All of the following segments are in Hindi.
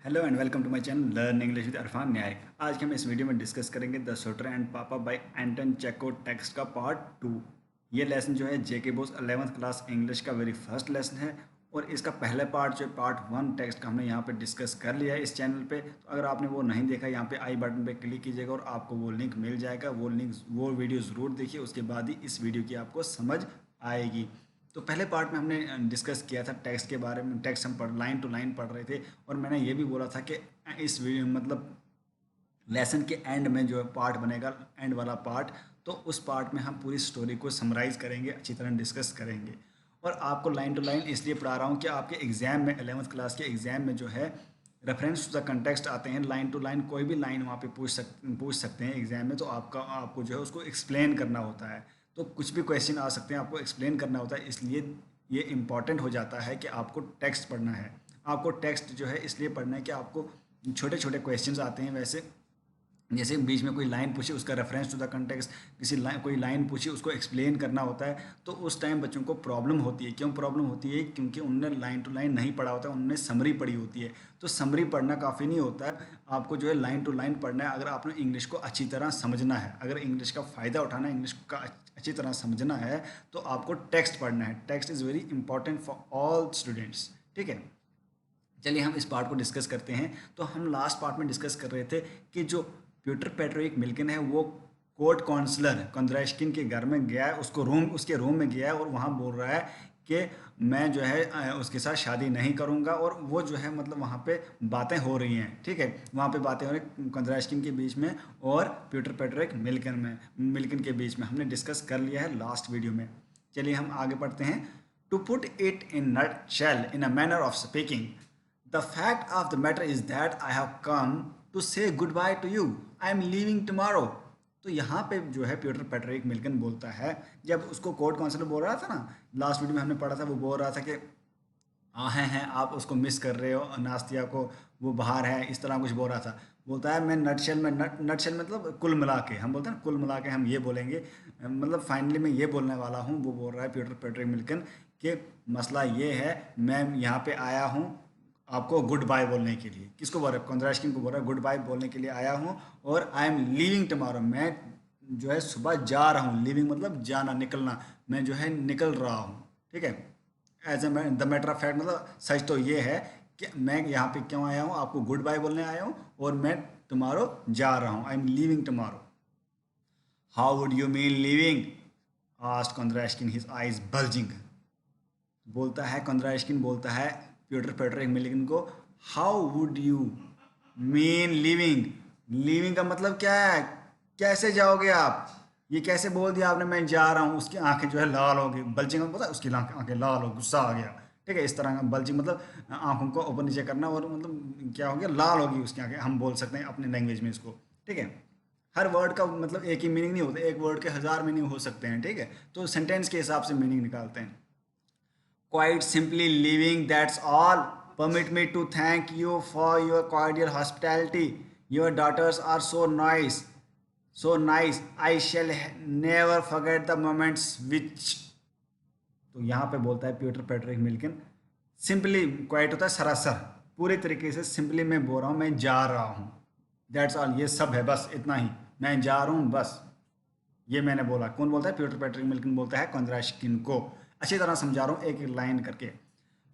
Hello and welcome to my channel learn English with Arfan न्याय। आज के हम इस वीडियो में डिस्कस करेंगे the shooter and papa by Anton Chekhov text का पार्ट 2। ये लेसन जो है JK BOSE 11th class English का वेरी फर्स्ट लेसन है और इसका पहला पार्ट जो पार्ट 1 टेक्स्ट का हमने यहाँ पे डिस्कस कर लिया है इस चैनल पे। तो अगर आपने वो नहीं देखा, यहाँ पे आई बटन पे क्लिक कीजिएगा और आपको वो लिंक मिल जाएगा। वो वीडियो ज़रूर देखिए, उसके बाद ही इस वीडियो की आपको समझ आएगी। तो पहले पार्ट में हमने डिस्कस किया था टेक्स्ट के बारे में। टेक्स्ट हम लाइन टू लाइन पढ़ रहे थे और मैंने ये भी बोला था कि इस वीडियो मतलब लेसन के एंड में जो पार्ट बनेगा, एंड वाला पार्ट, तो उस पार्ट में हम पूरी स्टोरी को समराइज़ करेंगे, अच्छी तरह डिस्कस करेंगे। और आपको लाइन टू लाइन इसलिए पढ़ा रहा हूँ कि आपके एग्ज़ाम में 11th क्लास के एग्ज़ाम में जो है रेफरेंस टू द कंटेक्स्ट आते हैं। लाइन टू लाइन कोई भी लाइन वहाँ पे पूछ सकते हैं एग्ज़ाम में। तो आपको जो है उसको एक्सप्लेन करना होता है। तो कुछ भी क्वेश्चन आ सकते हैं, आपको एक्सप्लेन करना होता है। इसलिए ये इम्पॉर्टेंट हो जाता है कि आपको टेक्स्ट पढ़ना है। आपको टेक्स्ट जो है इसलिए पढ़ना है कि आपको छोटे छोटे क्वेश्चंस आते हैं। वैसे जैसे बीच में कोई लाइन पूछे, उसका रेफरेंस टू द कंटेक्स्ट, कोई लाइन पूछी, उसको एक्सप्लेन करना होता है। तो उस टाइम बच्चों को प्रॉब्लम होती है। क्यों प्रॉब्लम होती है? क्योंकि उन्होंने लाइन टू लाइन नहीं पढ़ा होता है, उन्होंने समरी पढ़ी होती है। तो समरी पढ़ना काफ़ी नहीं होता है, आपको जो है लाइन टू लाइन पढ़ना है। अगर आपने इंग्लिश को अच्छी तरह समझना है, अगर इंग्लिश का फ़ायदा उठाना है, इंग्लिश का अच्छी तरह समझना है, तो आपको टेक्स्ट पढ़ना है। Text is very important for all students. ठीक है, चलिए हम इस पार्ट को डिस्कस करते हैं। तो हम लास्ट पार्ट में डिस्कस कर रहे थे कि जो पीटर पेट्रिक मिल्किन है वो कोर्ट काउंसलर कंद्राश्किन के घर में गया है, उसके रूम में गया है और वहाँ बोल रहा है कि मैं जो है उसके साथ शादी नहीं करूँगा। और वो जो है मतलब वहाँ पे बातें हो रही हैं। ठीक है, वहाँ पे बातें हो रही कंद्राश्किन के बीच में और पीटर पेट्रिक मिल्किन के बीच में। हमने डिस्कस कर लिया है लास्ट वीडियो में। चलिए हम आगे बढ़ते हैं। To put it in nutshell in a manner of speaking, the fact of the matter is that I have come to say goodbye to you. I am leaving tomorrow. तो यहाँ पे जो है पीटर पेट्रिक मिल्किन बोलता है, जब उसको कोर्ट काउंसिलर बोल रहा था ना, लास्ट वीडियो में हमने पढ़ा था, वो बोल रहा था कि हाँ हैं आप उसको मिस कर रहे हो, नास्तिया को, वो बाहर है, इस तरह कुछ बोल रहा था। बोलता है मैं नटशेल में, नटशेल मतलब कुल मिला के, हम बोलते हैं ना कुल मिला के हम ये बोलेंगे, मतलब फाइनली मैं ये बोलने वाला हूँ। वो बोल रहा है पीटर पेट्रिक मिल्किन कि मसला ये है, मैं यहाँ पे आया हूँ आपको गुड बाय बोलने के लिए। किसको बोल रहा है? कंद्राश्किन को बोल रहा है गुड बाय बोलने के लिए आया हूँ और आई एम लीविंग टमारो, मैं जो है सुबह जा रहा हूँ। लिविंग मतलब जाना, निकलना, मैं जो है निकल रहा हूँ। ठीक है, as a the matter of fact मतलब सच तो ये है कि मैं यहाँ पे क्यों आया हूँ, आपको गुड बाय बोलने आया हूँ और मैं टमारो जा रहा हूँ। I am leaving tomorrow. How would you mean leaving? Asked Kondrashkin, his eyes bulging. बोलता है कंद्राश्किन, बोलता है पीटर पेट्रिक मिल्किन को, how would you mean leaving? Leaving का मतलब क्या है? कैसे जाओगे आप? ये कैसे बोल दिया आपने मैं जा रहा हूँ? उसकी आंखें जो है लाल हो गई। बल्जिंग पता है, उसकी आंखें लाल हो, गुस्सा आ गया। ठीक है, इस तरह का बल्जिंग मतलब आंखों को ऊपर नीचे करना, और मतलब क्या हो गया, लाल होगी उसकी आंखें, हम बोल सकते हैं अपने लैंग्वेज में इसको। ठीक है, हर वर्ड का मतलब एक ही मीनिंग नहीं होता, एक वर्ड के 1000 मीनिंग हो सकते हैं। ठीक है, तो सेंटेंस के हिसाब से मीनिंग निकालते हैं। Quite simply leaving, that's all. Permit me to thank you for your cordial hospitality. Your daughters are so nice. So nice. I shall never forget the moments which. तो यहाँ पे बोलता है पीटर पेट्रिक मिल्किन, सिंपली क्वाइट होता है सरासर, पूरे तरीके से सिंपली मैं बोल रहा हूँ, मैं जा रहा हूँ। दैट्स ऑल, ये सब है, बस इतना ही, मैं जा रहा हूँ बस। ये मैंने बोला। कौन बोलता है? पीटर पेट्रिक मिल्किन बोलता है कंद्राश्किन को। अच्छी तरह समझा रहा हूँ एक एक लाइन करके।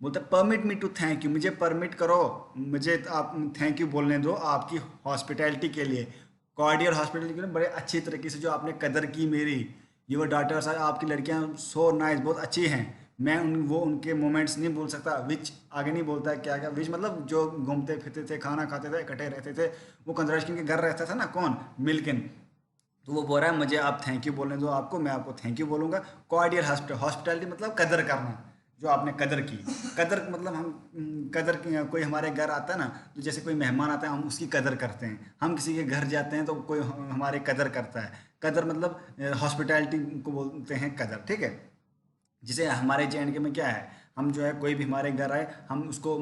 बोलता है permit me to thank you, मुझे परमिट करो, मुझे आप थैंक यू बोलने दो आपकी हॉस्पिटैलिटी के लिए, कॉर्डियल हॉस्पिटलिटी के लिए, बड़े अच्छी तरीके से जो आपने कदर की मेरी। यूर डाटर्स, आपकी लड़कियाँ सो नाइस, बहुत अच्छी हैं। मैं उनके मोमेंट्स नहीं बोल सकता। विच आगे नहीं बोलता है, क्या क्या विच मतलब जो घूमते फिरते थे, खाना खाते थे, इकट्ठे रहते थे। वो कंद्राश्किन के घर रहता था ना, कौन? मिल्किन। तो वो बोल रहा है मुझे आप थैंक यू बोलने दो आपको, मैं आपको थैंक यू बोलूँगा। कॉर्डियल हॉस्पिटैलिटी मतलब कदर करना, जो आपने कदर की। कदर मतलब कोई हमारे घर आता है ना, तो जैसे कोई मेहमान आता है हम उसकी कदर करते हैं। हम किसी के घर जाते हैं तो कोई हमारी कदर करता है। कदर मतलब हॉस्पिटैलिटी को बोलते हैं कदर। ठीक है, जिसे हमारे जे में क्या है, हम जो है कोई भी हमारे घर आए, हम उसको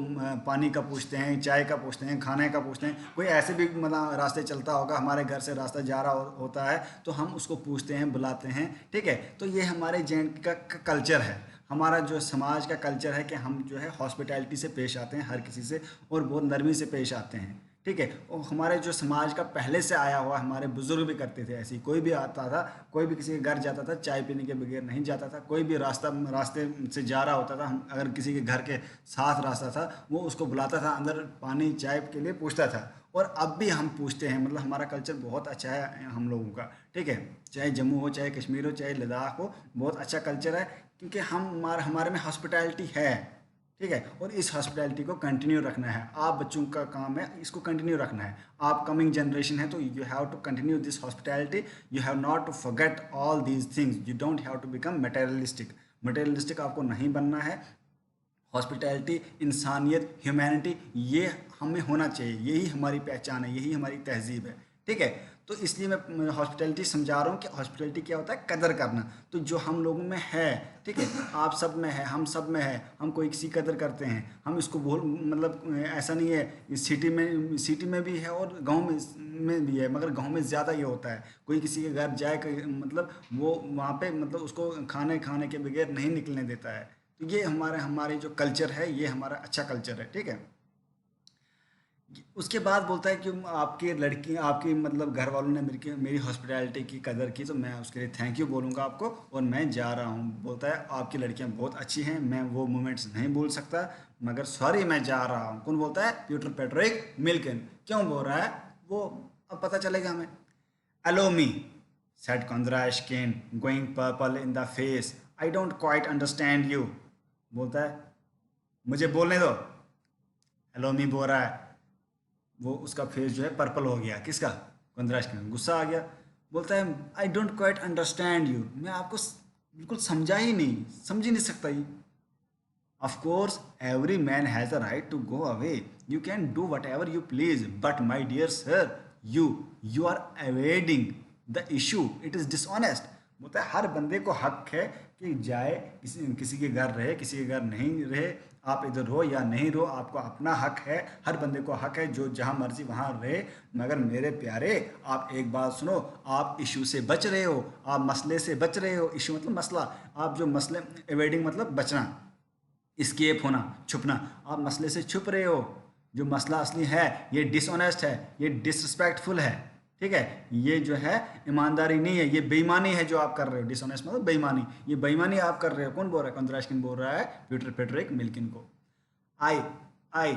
पानी का पूछते हैं, चाय का पूछते हैं, खाने का पूछते हैं। कोई ऐसे भी मतलब रास्ते चलता होगा, हमारे घर से रास्ता जा रहा होता है, तो हम उसको पूछते हैं, बुलाते हैं। ठीक है, तो ये हमारे जे का कल्चर है। हमारा जो समाज का कल्चर है कि हम जो है हॉस्पिटैलिटी से पेश आते हैं हर किसी से, और बहुत नरमी से पेश आते हैं, ठीक है। और हमारे जो समाज का पहले से आया हुआ, हमारे बुजुर्ग भी करते थे ऐसे ही। कोई भी आता था, कोई भी किसी के घर जाता था, चाय पीने के बगैर नहीं जाता था। कोई भी रास्ते से जा रहा होता था, हम अगर किसी के घर के साथ रास्ता था, वो उसको बुलाता था अंदर, पानी चाय के लिए पूछता था। और अब भी हम पूछते हैं, मतलब हमारा कल्चर बहुत अच्छा है हम लोगों का, ठीक है। चाहे जम्मू हो, चाहे कश्मीर हो, चाहे लद्दाख हो, बहुत अच्छा कल्चर है, क्योंकि हमारे में हॉस्पिटैलिटी है, ठीक है। और इस हॉस्पिटैलिटी को कंटिन्यू रखना है। आप बच्चों का काम है इसको कंटिन्यू रखना है। आप कमिंग जनरेशन है, तो you have to continue this hospitality. You have not to forget all these things. You don't have to become materialistic. Materialistic आपको नहीं बनना है। हॉस्पिटैलिटी, इंसानियत, ह्यूमैनिटी, ये हमें होना चाहिए। यही हमारी पहचान है, यही हमारी तहजीब है, ठीक है। तो इसलिए मैं हॉस्पिटैलिटी समझा रहा हूँ कि हॉस्पिटैलिटी क्या होता है, कदर करना। तो जो हम लोगों में है, ठीक है, आप सब में है, हम सब में है, हम कोई किसी कदर करते हैं। हम इसको बोल, मतलब ऐसा नहीं है, सिटी में भी है और गांव में भी है, मगर गांव में ज़्यादा ये होता है। कोई किसी के घर जाए, मतलब वो वहाँ पे, मतलब उसको खाने के बगैर नहीं निकलने देता है। तो ये हमारे जो कल्चर है, ये हमारा अच्छा कल्चर है, ठीक है। उसके बाद बोलता है कि आपकी लड़की, आपकी मतलब घर वालों ने मेरी हॉस्पिटैलिटी की कदर की, तो मैं उसके लिए थैंक यू बोलूँगा आपको, और मैं जा रहा हूँ। बोलता है आपकी लड़कियाँ बहुत अच्छी हैं, मैं वो मोमेंट्स नहीं भूल सकता, मगर सॉरी मैं जा रहा हूँ। कौन बोलता है? Peter Petrick Milkin. क्यों बोल रहा है वो, अब पता चलेगा हमें। अलो मी, said Kondrashkin, going purple in the face. I don't quite understand you. बोलता है मुझे बोलने दो। हेलो मी बोल रहा है, वो उसका फेस जो है पर्पल हो गया। किसका? कंद्राश का। गुस्सा आ गया। बोलता है I don't quite understand you, मैं आपको बिल्कुल समझा ही नहीं, समझ ही नहीं सकता ये। Of course, every man has a right to go away. You can do whatever you please. But my dear sir, you are evading the issue. It is dishonest. बोलता है हर बंदे को हक है कि जाए, किसी किसी के घर रहे, किसी के घर नहीं रहे, आप इधर रहो या नहीं रहो, आपको अपना हक है। हर बंदे को हक है जो जहाँ मर्जी वहाँ रहे। मगर मेरे प्यारे, आप एक बात सुनो, आप इशू से बच रहे हो, आप मसले से बच रहे हो। इशू मतलब मसला, आप जो मसले, एवेडिंग मतलब बचना, इस्केप होना, छुपना। आप मसले से छुप रहे हो। जो मसला असली है ये डिसऑनेस्ट है, ये डिसरिस्पेक्टफुल है, ठीक है। ये जो है ईमानदारी नहीं है, ये बेईमानी है जो आप कर रहे हो। डिसऑनेस्ट मतलब बेईमानी, ये बेईमानी आप कर रहे हो। कौन बोल रहा है? कंद्राशकिन बोल रहा है पीटर पेट्रिक मिल्किन को। आई आई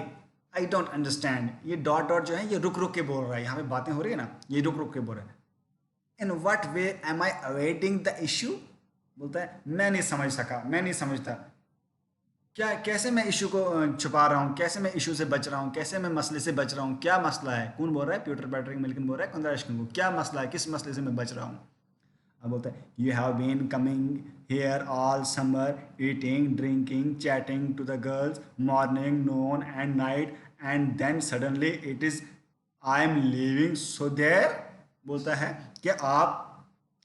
आई डोंट अंडरस्टैंड, ये डॉट डॉट जो है ये रुक रुक के बोल रहा है। यहाँ पे बातें हो रही है ना, ये रुक रुक के बोल रहा है। In what way am I awaiting the issue? बोलता है मैं नहीं समझ सका, मैं नहीं समझता। क्या, कैसे मैं इशू को छुपा रहा हूँ, कैसे मैं इशू से बच रहा हूँ, कैसे मैं मसले से बच रहा हूँ, क्या मसला है? कौन बोल रहा है? पीटर पैट्रिक मिल्किन बोल रहा है कंद्राशकिन को, क्या मसला है, किस मसले से मैं बच रहा हूँ? अब बोलता है you have been coming here all summer, eating, drinking, chatting to the girls morning, noon and night, and then suddenly it is I am leaving so there. बोलता है कि आप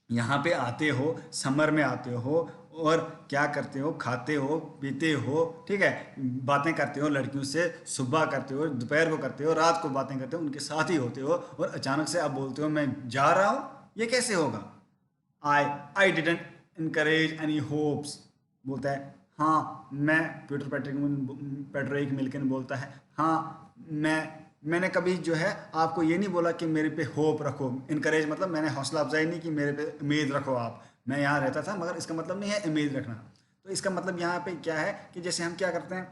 यहाँ पे आते हो, समर में आते हो, और क्या करते हो? खाते हो, पीते हो, ठीक है, बातें करते हो लड़कियों से, सुबह करते हो, दोपहर को करते हो, रात को बातें करते हो, उनके साथ ही होते हो, और अचानक से आप बोलते हो मैं जा रहा हूँ। ये कैसे होगा? I I didn't encourage any hopes. बोलता है हाँ मैं, पीटर पेट्रिक मिल्किन बोलता है हाँ मैंने कभी जो है आपको ये नहीं बोला कि मेरे पे होप रखो। इनकरेज मतलब मैंने हौसला अफजाई नहीं कि मेरे पे उम्मीद रखो आप। मैं यहाँ रहता था, मगर इसका मतलब नहीं है उम्मीद रखना। तो इसका मतलब यहाँ पे क्या है कि जैसे हम क्या करते हैं,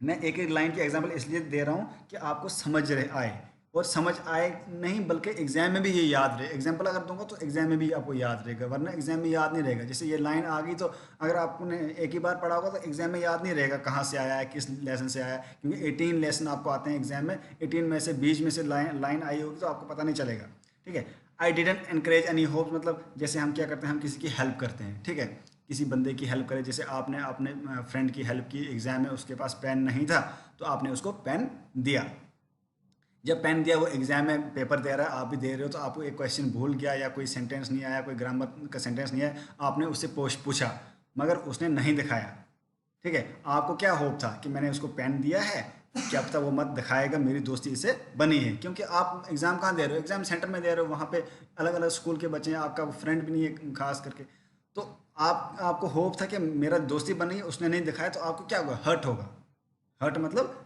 मैं एक एक लाइन की एग्जांपल इसलिए दे रहा हूँ कि आपको समझ रहे आए, और समझ आए नहीं बल्कि एग्जाम में भी ये याद रहे। एग्जांपल अगर दूंगा तो एग्जाम में भी आपको याद रहेगा, वरना एग्जाम में याद नहीं रहेगा। जैसे ये लाइन आ गई, तो अगर आपने एक ही बार पढ़ा होगा तो एग्जाम में याद नहीं रहेगा कहाँ से आया है, किस लेसन से आया है, क्योंकि 18 लेसन आपको आते हैं एग्जाम में। 18 में से बीच में से लाइन आई होगी तो आपको पता नहीं चलेगा, ठीक है। I didn't encourage any hopes मतलब जैसे हम क्या करते हैं, हम किसी की हेल्प करते हैं, ठीक है, किसी बंदे की हेल्प करें। जैसे आपने अपने फ्रेंड की हेल्प की, एग्जाम में उसके पास पेन नहीं था तो आपने उसको पेन दिया। जब पेन दिया, वो एग्जाम में पेपर दे रहा है, आप भी दे रहे हो, तो आपको एक क्वेश्चन भूल गया या कोई सेंटेंस नहीं आया, कोई ग्रामर का सेंटेंस नहीं आया, आपने उससे पूछा, मगर उसने नहीं दिखाया, ठीक है। आपको क्या होप था कि मैंने उसको पेन दिया है, क्या पता वो मत दिखाएगा, मेरी दोस्ती इससे बनी है। क्योंकि आप एग्ज़ाम कहाँ दे रहे हो? एग्ज़ाम सेंटर में दे रहे हो, वहाँ पे अलग अलग स्कूल के बच्चे हैं, आपका फ्रेंड भी नहीं है खास करके। तो आपको होप था कि मेरा दोस्ती बनी, उसने नहीं दिखाया, तो आपको क्या होगा? हर्ट होगा। हर्ट मतलब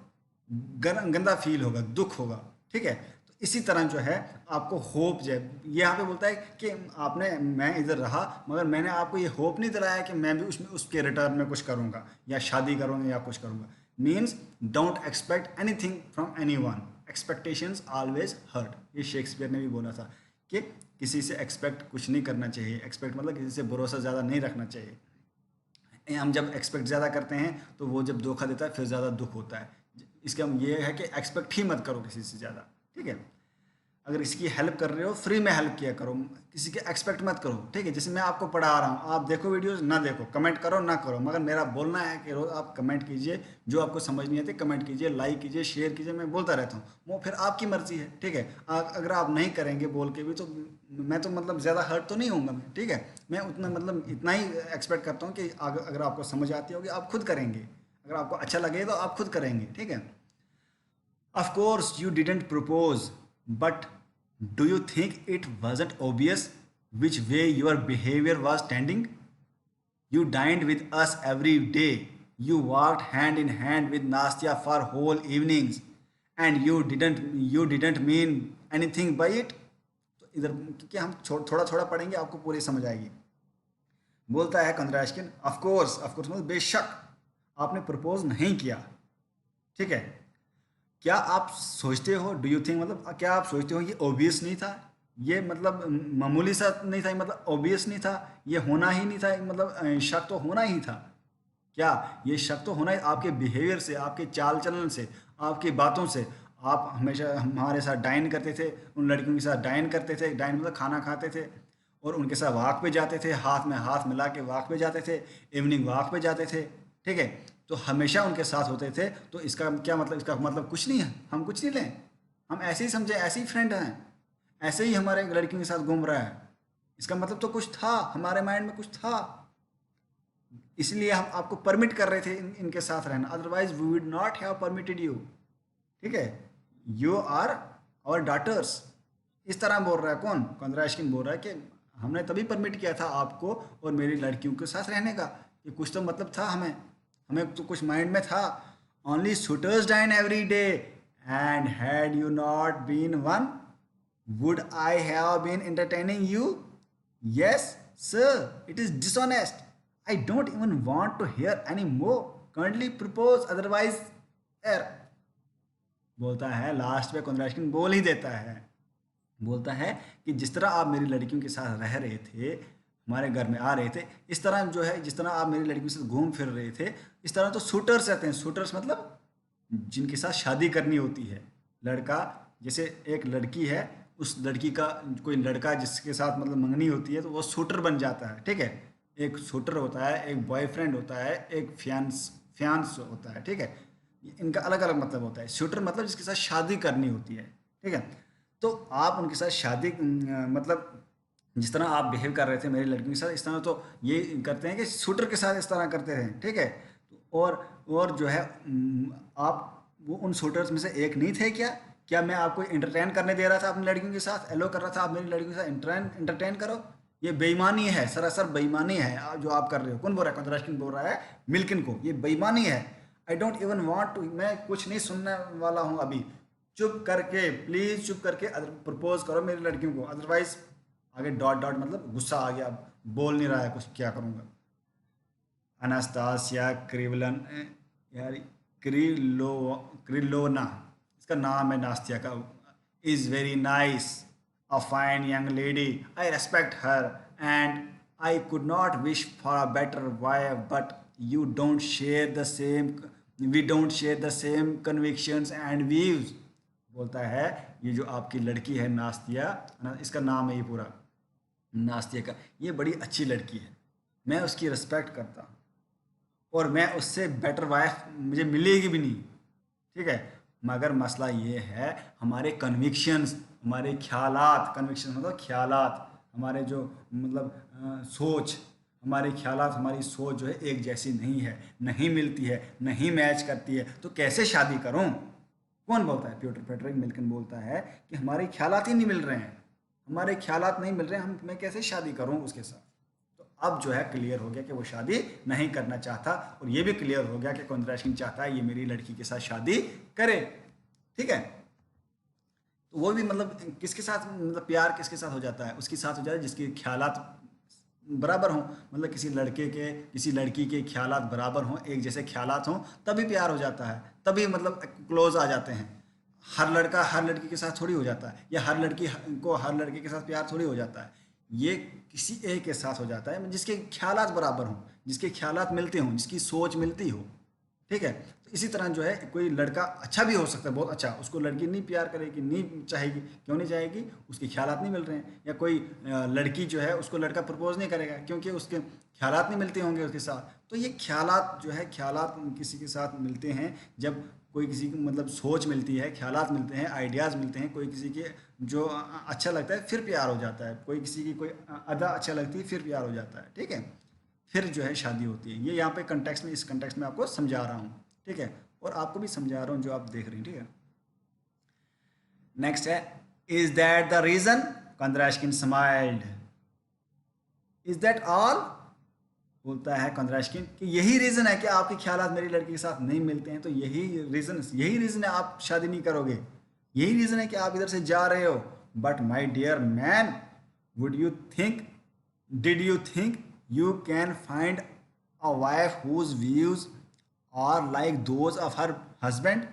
गंदा फील होगा, दुख होगा। ठीक है, तो इसी तरह जो है आपको होप जो है, ये यहाँ पे बोलता है कि आपने, मैं इधर रहा मगर मैंने आपको ये होप नहीं दिलाया कि मैं भी उसमें उसके रिटर्न में कुछ करूँगा या शादी करूँगा या कुछ करूँगा। Means don't expect anything from anyone, expectations always hurt. ये शेक्सपियर ने भी बोला था कि किसी से एक्सपेक्ट कुछ नहीं करना चाहिए। एक्सपेक्ट मतलब किसी से भरोसा ज़्यादा नहीं रखना चाहिए। हम जब एक्सपेक्ट ज़्यादा करते हैं तो वो जब धोखा देता है फिर ज़्यादा दुख होता है। इसका ये है कि एक्सपेक्ट ही मत करो किसी से ज़्यादा। ठीक है, अगर किसी की हेल्प कर रहे हो फ्री में हेल्प किया करो, किसी के एक्सपेक्ट मत करो। ठीक है, जैसे मैं आपको पढ़ा रहा हूँ, आप देखो वीडियोस ना देखो, कमेंट करो ना करो, मगर मेरा बोलना है कि रोज आप कमेंट कीजिए, जो आपको समझ नहीं आती कमेंट कीजिए, लाइक कीजिए, शेयर कीजिए, मैं बोलता रहता हूँ। वो फिर आपकी मर्जी है। ठीक है, अगर आप नहीं करेंगे बोल के भी तो मैं तो मतलब ज़्यादा हर्ट तो नहीं होऊंगा मैं। ठीक है, मैं उतना मतलब इतना ही एक्सपेक्ट करता हूँ कि अगर आपको समझ आती होगी आप खुद करेंगे, अगर आपको अच्छा लगे तो आप खुद करेंगे। ठीक है, of course, you didn't propose, but do you think it wasn't obvious which way your behavior was tending? You dined with us every day. You walked hand in hand with Nastya for whole evenings, and you didn't mean anything by it. तो इधर क्योंकि हम थोड़ा थोड़ा पढ़ेंगे आपको पूरी समझ आएगी। बोलता है कंद्राशकिन, ऑफ कोर्स मतलब बेशक आपने प्रपोज नहीं किया। ठीक है, क्या आप सोचते हो, डू यू थिंक मतलब क्या आप सोचते हो ये ओबियस नहीं था? ये मतलब मामूली सा नहीं था, मतलब ओबियस नहीं था, ये होना ही नहीं था, मतलब शक तो होना ही था। क्या ये शक तो होना ही? आपके बिहेवियर से, आपके चाल चलन से, आपकी बातों से। आप हमेशा हमारे साथ डाइन करते थे, उन लड़कियों के साथ डाइन करते थे, डाइन मतलब खाना खाते थे, और उनके साथ वॉक पे जाते थे, हाथ में हाथ मिला के वॉक पे जाते थे, इवनिंग वॉक पे जाते थे। ठीक है, तो हमेशा उनके साथ होते थे, तो इसका क्या मतलब? इसका मतलब कुछ नहीं है, हम कुछ नहीं लें, हम ऐसे ही समझे, ऐसे ही फ्रेंड हैं, ऐसे ही हमारे लड़कियों के साथ घूम रहा है। इसका मतलब तो कुछ था, हमारे माइंड में कुछ था, इसलिए हम आपको परमिट कर रहे थे इनके साथ रहना, otherwise we would not have permitted you. ठीक है, यू आर आवर डाटर्स। इस तरह बोल रहा है कौन? कंद्राशकिन बोल रहा है कि हमने तभी परमिट किया था आपको और मेरी लड़कियों के साथ रहने का, कि कुछ तो मतलब था हमें, हमें तो कुछ माइंड में था। Only suitors dine every day, and had you not been one, would I have been entertaining you? Yes, sir, it is dishonest. I don't even want to hear any more. Kindly propose, otherwise err. बोलता है लास्ट में कंद्राशकिन बोल ही देता है, बोलता है कि जिस तरह आप मेरी लड़कियों के साथ रह रहे थे, हमारे घर में आ रहे थे, इस तरह जो है, जिस तरह आप मेरी लड़कियों के साथ घूम फिर रहे थे, इस तरह तो शूटर्स रहते हैं। शूटर्स मतलब जिनके साथ शादी करनी होती है। लड़का, जैसे एक लड़की है, उस लड़की का कोई लड़का जिसके साथ मतलब मंगनी होती है तो वो शूटर बन जाता है। ठीक है, एक शूटर होता है, एक बॉयफ्रेंड होता है, एक फियांस फियांस होता है। ठीक है, इनका अलग अलग मतलब होता है। शूटर मतलब जिसके साथ शादी करनी होती है। ठीक है, तो आप उनके साथ शादी मतलब जिस तरह आप बिहेव कर रहे थे मेरी लड़कियों के साथ, इस तरह तो ये करते हैं कि शूटर के साथ इस तरह करते हैं। ठीक है, और जो है आप वो उन शूटर्स में से एक नहीं थे क्या? क्या मैं आपको एंटरटेन करने दे रहा था अपनी लड़कियों के साथ, एलो कर रहा था आप मेरी लड़कियों के साथ एंटरटेन करो? ये बेईमानी है, सरासर बेईमानी है जो आप कर रहे हो। कौन बोल रहा है? कंद्राशकिन बोल रहा है मिल्किन को, ये बेईमानी है। I don't even want to, मैं कुछ नहीं सुनने वाला हूँ अभी। चुप करके, प्लीज चुप करके प्रपोज करो मेरी लड़कियों को, अदरवाइज आगे डॉट डॉट मतलब गुस्सा आ गया, अब बोल नहीं रहा है कुछ, क्या करूँगा। अनास्तासिया क्रिवलन, यार क्रिलो क्रिलोना इसका नाम है, नास्तिया का, is very nice, a fine young lady, I respect her, and I could not wish for a better wife, but you don't share the same, we don't share the same convictions and views. बोलता है ये जो आपकी लड़की है नास्तिया, इसका नाम है ये पूरा, नास्तिया का, ये बड़ी अच्छी लड़की है, मैं उसकी रिस्पेक्ट करता हूँ, और मैं उससे बेटर वाइफ मुझे मिलेगी भी नहीं। ठीक है, मगर मसला ये है हमारे कन्विक्शंस, हमारे ख्यालात, कन्विक्शन मतलब ख्यालात, हमारे जो मतलब सोच, हमारे ख्यालात, हमारी सोच जो है एक जैसी नहीं है, नहीं मिलती है, नहीं मैच करती है, तो कैसे शादी करूं? कौन बोलता है? प्यूटर फ्रेडरिक मिल्किन बोलता है कि हमारे ख्यालात ही नहीं मिल रहे हैं, हमारे ख्यालात नहीं मिल रहे हैं, हम मैं कैसे शादी करूं उसके साथ? तो अब जो है क्लियर हो गया कि वो शादी नहीं करना चाहता, और ये भी क्लियर हो गया कि कंद्राशकिन चाहता है ये मेरी लड़की के साथ शादी करे। ठीक है, तो वो भी मतलब किसके साथ, मतलब प्यार किसके साथ हो जाता है, उसके साथ हो जाता है जिसके ख्यालात बराबर हों, मतलब किसी लड़के के किसी लड़की के ख्यालात बराबर हों, एक जैसे ख्यालात हों, तभी प्यार हो जाता है, तभी मतलब क्लोज आ जाते हैं। हर लड़का हर लड़की के साथ थोड़ी हो जाता है, या हर लड़की को हर लड़के के साथ प्यार थोड़ी हो जाता है। ये किसी एक के साथ हो जाता है जिसके ख्यालात बराबर हों, जिसके ख्यालात मिलते हों, जिसकी सोच मिलती हो। ठीक है, तो इसी तरह जो है कोई लड़का अच्छा भी हो सकता है, बहुत अच्छा, उसको लड़की नहीं प्यार करेगी, नहीं चाहेगी, क्यों नहीं चाहेगी, उसके ख्यालात नहीं मिल रहे हैं। या कोई लड़की जो है उसको लड़का प्रपोज नहीं करेगा क्योंकि उसके ख्यालात नहीं मिलते होंगे उसके साथ। तो ये ख्यालात जो है, ख्यालात किसी के साथ मिलते हैं जब कोई किसी की मतलब सोच मिलती है, ख्यालात मिलते हैं, आइडियाज़ मिलते हैं, कोई किसी के जो अच्छा लगता है फिर प्यार हो जाता है, कोई किसी की कोई अदा अच्छा लगती है फिर प्यार हो जाता है। ठीक है, फिर जो है शादी होती है। ये यहाँ पे कंटेक्स्ट में, इस कंटेक्स्ट में आपको समझा रहा हूँ। ठीक है, और आपको भी समझा रहा हूँ जो आप देख रहे हैं। ठीक है, नेक्स्ट है, is that the reason, Kondrashkin smiled, is that all, बोलता है कंद्राशकिन कि यही रीजन है कि आपके ख्यालात मेरी लड़की के साथ नहीं मिलते हैं, तो यही रीजन है आप शादी नहीं करोगे, यही रीजन है कि आप इधर से जा रहे हो। But my dear man, would you think did you think you can find a wife whose views are like those of her husband?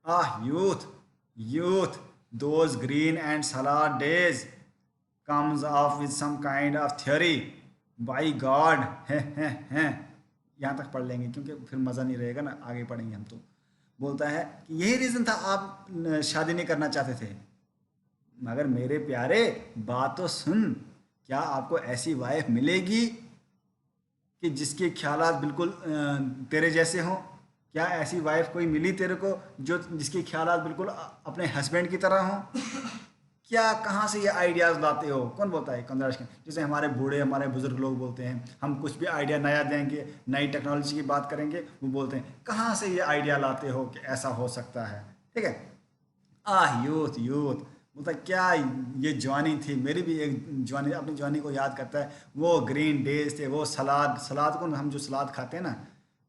Ah, youth, those green and salad days comes off with some kind of theory. By God, हैं यहाँ तक पढ़ लेंगे क्योंकि फिर मज़ा नहीं रहेगा ना, आगे पढ़ेंगे हम। तो बोलता है कि यही रीज़न था आप शादी नहीं करना चाहते थे, मगर मेरे प्यारे बात तो सुन, क्या आपको ऐसी वाइफ मिलेगी कि जिसके ख्यालात बिल्कुल तेरे जैसे हों? क्या ऐसी वाइफ कोई मिली तेरे को जो जिसके ख्यालात बिल्कुल अपने हस्बैंड की तरह हों? क्या, कहाँ से ये आइडियाज़ लाते हो? कौन बोलता है? कंद्राशकिन। जैसे हमारे बूढ़े, हमारे बुजुर्ग लोग बोलते हैं, हम कुछ भी आइडिया नया देंगे, नई टेक्नोलॉजी की बात करेंगे, वो बोलते हैं कहाँ से ये आइडिया लाते हो कि ऐसा हो सकता है। ठीक है, आह यूथ यूथ, मतलब क्या ये जवानी थी, मेरी भी एक जवानी, अपनी जवानी को याद करता है। वो ग्रीन डेज थे, वो सलाद, सलाद को हम जो सलाद खाते हैं ना,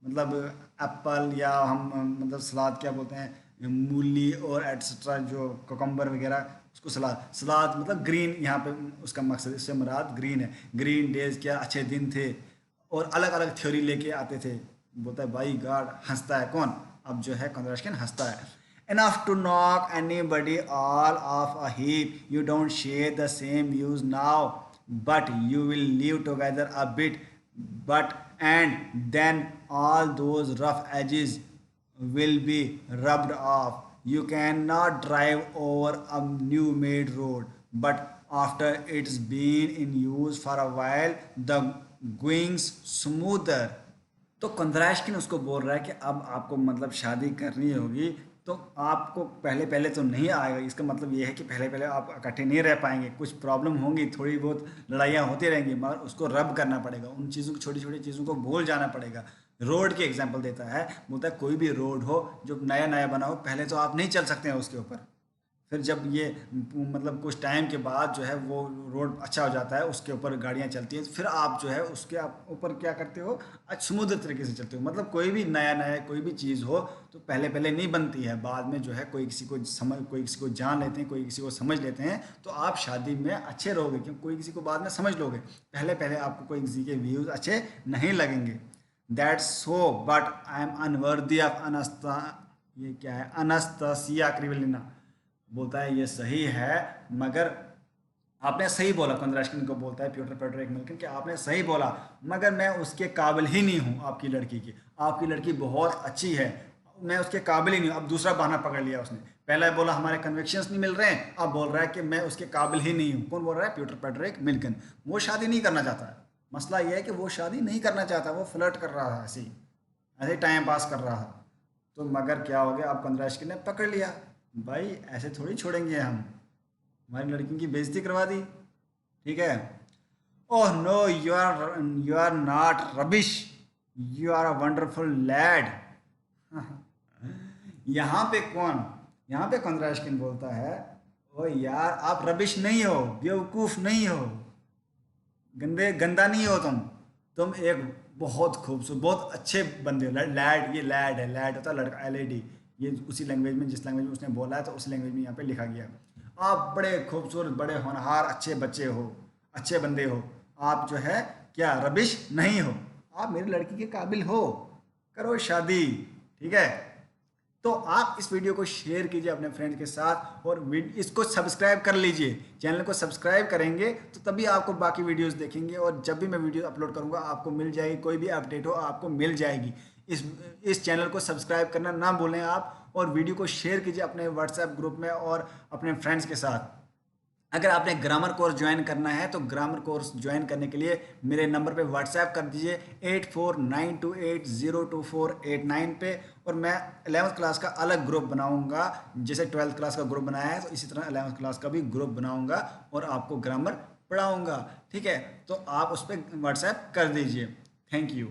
मतलब एप्पल, या हम मतलब सलाद क्या बोलते हैं, मूली और एट्सेट्रा जो कोकम्बर वगैरह, उसको सलाद, सलाद मतलब ग्रीन, यहाँ पे उसका मकसद, इससे मुराद ग्रीन है। ग्रीन डेज, क्या अच्छे दिन थे, और अलग अलग थ्योरी लेके आते थे। बोलता है बाई गॉड, हंसता है कौन? अब जो है कंद्राशकिन हंसता है। Enough to knock anybody all off a heap. You don't share the same views now, but you will live together a bit. But and then all those rough edges will be rubbed off. You cannot drive over a new made road, but after it's been in use for a while, the going's smoother. तो कंद्राशकिन उसको बोल रहा है कि अब आपको मतलब शादी करनी होगी, तो आपको पहले पहले तो नहीं आएगा, इसका मतलब ये है कि पहले पहले आप इकट्ठे नहीं रह पाएंगे, कुछ प्रॉब्लम होंगी, थोड़ी बहुत लड़ाइयाँ होती रहेंगी, मगर उसको रब करना पड़ेगा, उन चीज़ों को, छोटी छोटी चीज़ों को भूल जाना पड़ेगा। रोड की एग्जांपल देता है, बोलता है कोई भी रोड हो जो नया नया बना हो, पहले तो आप नहीं चल सकते हैं उसके ऊपर। फिर जब ये मतलब कुछ टाइम के बाद जो है वो रोड अच्छा हो जाता है, उसके ऊपर गाड़ियाँ चलती हैं, तो फिर आप जो है उसके आप ऊपर क्या करते हो, स्मूथ तरीके से चलते हो। मतलब कोई भी नया नया कोई भी चीज़ हो तो पहले पहले नहीं बनती है, बाद में जो है कोई किसी को समझ, कोई किसी को जान लेते हैं, कोई किसी को समझ लेते हैं, तो आप शादी में अच्छे रहोगे, क्योंकि कोई किसी को बाद में समझ लोगे। पहले पहले आपको कोई किसी के व्यूज़ अच्छे नहीं लगेंगे। That's so, but I am unworthy of Anasta, ये क्या है, अनस्तसिया क्रिवलिना। बोलता है ये सही है, मगर आपने सही बोला, कंद्राशकिन को बोलता है प्योटर पेट्रोविच मिल्किन कि आपने सही बोला, मगर मैं उसके काबिल ही नहीं हूँ आपकी लड़की की। आपकी लड़की बहुत अच्छी है, मैं उसके काबिल ही नहीं हूँ। अब दूसरा बहाना पकड़ लिया उसने, पहले बोला हमारे कन्विक्शंस नहीं मिल रहे हैं, अब बोल रहा है कि मैं उसके काबिल ही नहीं हूँ। कौन बोल रहा है? प्योटर पेट्रोविच मिल्किन। वो शादी नहीं करना चाहता है, मसला ये है कि वो शादी नहीं करना चाहता, वो फ्लर्ट कर रहा है, ऐसे ही ऐसे टाइम पास कर रहा है। तो मगर क्या हो गया, अब कंद्राशकिन ने पकड़ लिया, भाई ऐसे थोड़ी छोड़ेंगे हम, हमारी लड़की की बेइज्जती करवा दी। ठीक है, oh no, you are not rubbish, you are a wonderful lad. यहाँ पे कौन, यहाँ पे कंद्राशकिन बोलता है ओ यार, आप रबिश नहीं हो, बेवकूफ़ नहीं हो, गंदे गंदा नहीं हो तुम, तुम एक बहुत खूबसूरत बहुत अच्छे बंदे हो। लैड, ये लैड है, लैड होता है लड़का, LAD। ये उसी लैंग्वेज में, जिस लैंग्वेज में उसने बोला है तो उसी लैंग्वेज में यहाँ पे लिखा गया। आप बड़े खूबसूरत, बड़े होनहार, अच्छे बच्चे हो, अच्छे बंदे हो। आप जो है क्या रबिश नहीं हो। आप मेरी लड़की के काबिल हो, करो शादी। ठीक है, तो आप इस वीडियो को शेयर कीजिए अपने फ्रेंड्स के साथ, और इसको सब्सक्राइब कर लीजिए। चैनल को सब्सक्राइब करेंगे तो तभी आपको बाकी वीडियोस देखेंगे, और जब भी मैं वीडियो अपलोड करूंगा आपको मिल जाएगी, कोई भी अपडेट हो आपको मिल जाएगी। इस चैनल को सब्सक्राइब करना ना भूलें आप, और वीडियो को शेयर कीजिए अपने व्हाट्सएप ग्रुप में और अपने फ्रेंड्स के साथ। अगर आपने ग्रामर कोर्स ज्वाइन करना है तो ग्रामर कोर्स ज्वाइन करने के लिए मेरे नंबर पे व्हाट्सएप कर दीजिए 8492802489 पे, और मैं 11th क्लास का अलग ग्रुप बनाऊंगा। जैसे 12th क्लास का ग्रुप बनाया है तो इसी तरह 11th क्लास का भी ग्रुप बनाऊंगा और आपको ग्रामर पढ़ाऊंगा। ठीक है, तो आप उस पर व्हाट्सएप कर दीजिए। Thank you.